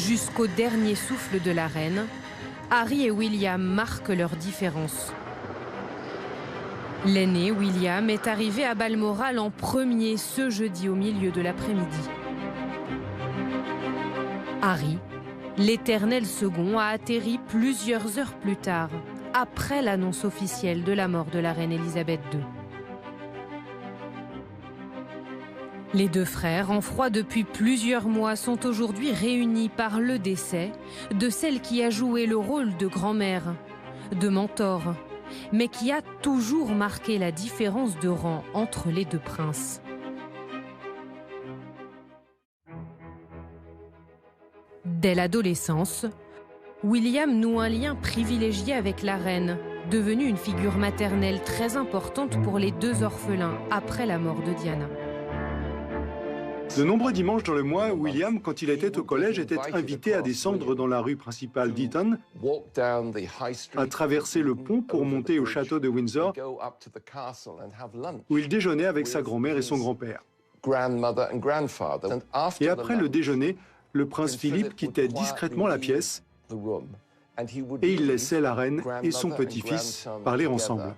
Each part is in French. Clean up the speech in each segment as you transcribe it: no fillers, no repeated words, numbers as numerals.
Jusqu'au dernier souffle de la reine, Harry et William marquent leurs différences. L'aîné, William, est arrivé à Balmoral en premier ce jeudi au milieu de l'après-midi. Harry, l'éternel second, a atterri plusieurs heures plus tard, après l'annonce officielle de la mort de la reine Élisabeth II. Les deux frères, en froid depuis plusieurs mois, sont aujourd'hui réunis par le décès de celle qui a joué le rôle de grand-mère, de mentor, mais qui a toujours marqué la différence de rang entre les deux princes. Dès l'adolescence, William noue un lien privilégié avec la reine, devenue une figure maternelle très importante pour les deux orphelins après la mort de Diana. De nombreux dimanches dans le mois, William, quand il était au collège, était invité à descendre dans la rue principale d'Eton, à traverser le pont pour monter au château de Windsor, où il déjeunait avec sa grand-mère et son grand-père. Et après le déjeuner, le prince Philippe quittait discrètement la pièce et il laissait la reine et son petit-fils parler ensemble.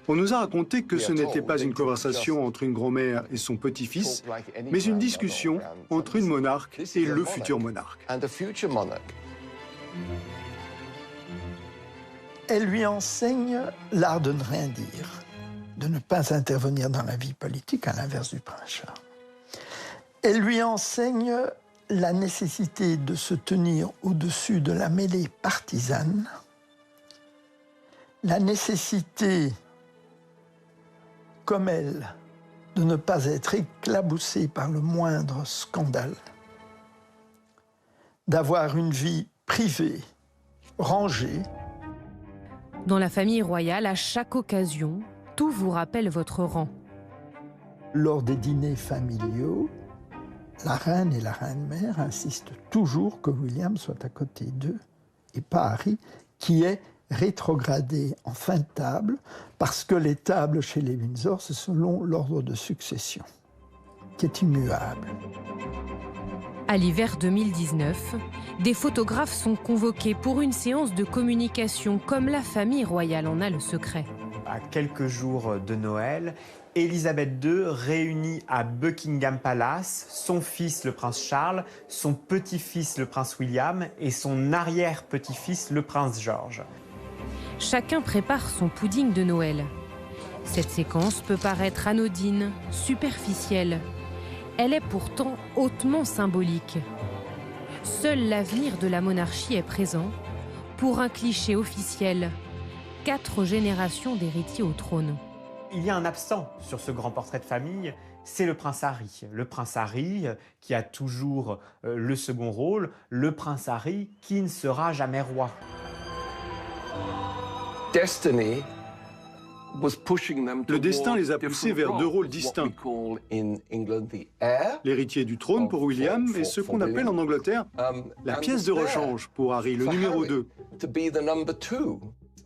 On nous a raconté que ce n'était pas une conversation entre une grand-mère et son petit-fils, mais une discussion entre une monarque et le futur monarque. Elle lui enseigne l'art de ne rien dire, de ne pas intervenir dans la vie politique, à l'inverse du prince Charles. Elle lui enseigne la nécessité de se tenir au-dessus de la mêlée partisane, la nécessité, comme elle, de ne pas être éclaboussée par le moindre scandale, d'avoir une vie privée, rangée. Dans la famille royale, à chaque occasion, tout vous rappelle votre rang. Lors des dîners familiaux, la reine et la reine-mère insistent toujours que William soit à côté d'eux et pas Harry, qui est rétrogradé en fin de table, parce que les tables chez les Windsor, c'est selon l'ordre de succession, qui est immuable. À l'hiver 2019, des photographes sont convoqués pour une séance de communication, comme la famille royale en a le secret. À quelques jours de Noël, Élisabeth II réunit à Buckingham Palace son fils le prince Charles, son petit-fils le prince William et son arrière-petit-fils le prince George. Chacun prépare son pudding de Noël. Cette séquence peut paraître anodine, superficielle. Elle est pourtant hautement symbolique. Seul l'avenir de la monarchie est présent pour un cliché officiel. 4 générations d'héritiers au trône. Il y a un absent sur ce grand portrait de famille, c'est le prince Harry. Le prince Harry qui a toujours le second rôle, le prince Harry qui ne sera jamais roi. Le destin les a poussés vers 2 rôles distincts. L'héritier du trône pour William et ce qu'on appelle en Angleterre la pièce de rechange pour Harry, le numéro 2.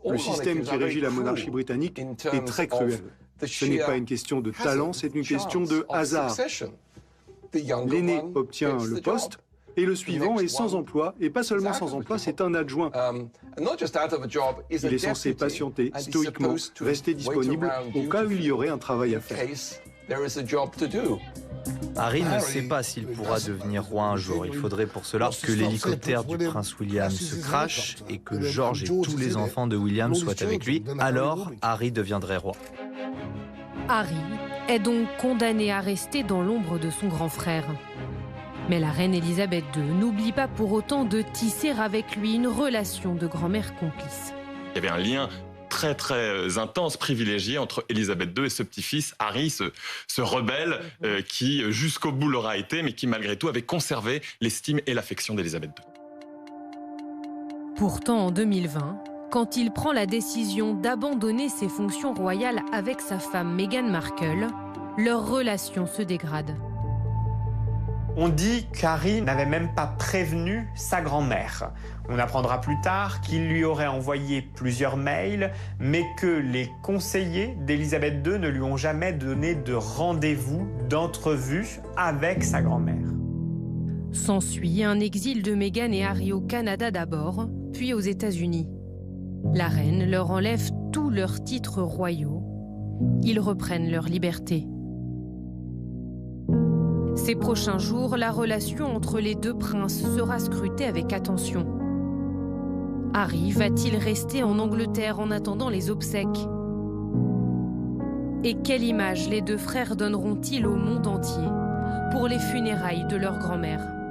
Le système qui régit la monarchie britannique est très cruel. Ce n'est pas une question de talent, c'est une question de hasard. L'aîné obtient le poste et le suivant est sans emploi, et pas seulement sans emploi, c'est un adjoint. Il est censé patienter stoïquement, rester disponible au cas où il y aurait un travail à faire. Harry ne sait pas s'il pourra devenir roi un jour. Il faudrait pour cela que l'hélicoptère du prince William se crache et que George et tous les enfants de William soient avec lui. Alors, Harry deviendrait roi. Harry est donc condamné à rester dans l'ombre de son grand frère. Mais la reine Élisabeth II n'oublie pas pour autant de tisser avec lui une relation de grand-mère complice. Il y avait un lien très intense, privilégié entre Élisabeth II et ce petit-fils, Harry, ce rebelle qui jusqu'au bout l'aura été, mais qui malgré tout avait conservé l'estime et l'affection d'Élisabeth II. Pourtant, en 2020, quand il prend la décision d'abandonner ses fonctions royales avec sa femme Meghan Markle, leur relation se dégrade. On dit qu'Harry n'avait même pas prévenu sa grand-mère. On apprendra plus tard qu'il lui aurait envoyé plusieurs mails, mais que les conseillers d'Élisabeth II ne lui ont jamais donné de rendez-vous, d'entrevue avec sa grand-mère. S'ensuit un exil de Meghan et Harry au Canada d'abord, puis aux États-Unis. La reine leur enlève tous leurs titres royaux. Ils reprennent leur liberté. Ces prochains jours, la relation entre les deux princes sera scrutée avec attention. Harry va-t-il rester en Angleterre en attendant les obsèques? Et quelle image les deux frères donneront-ils au monde entier pour les funérailles de leur grand-mère?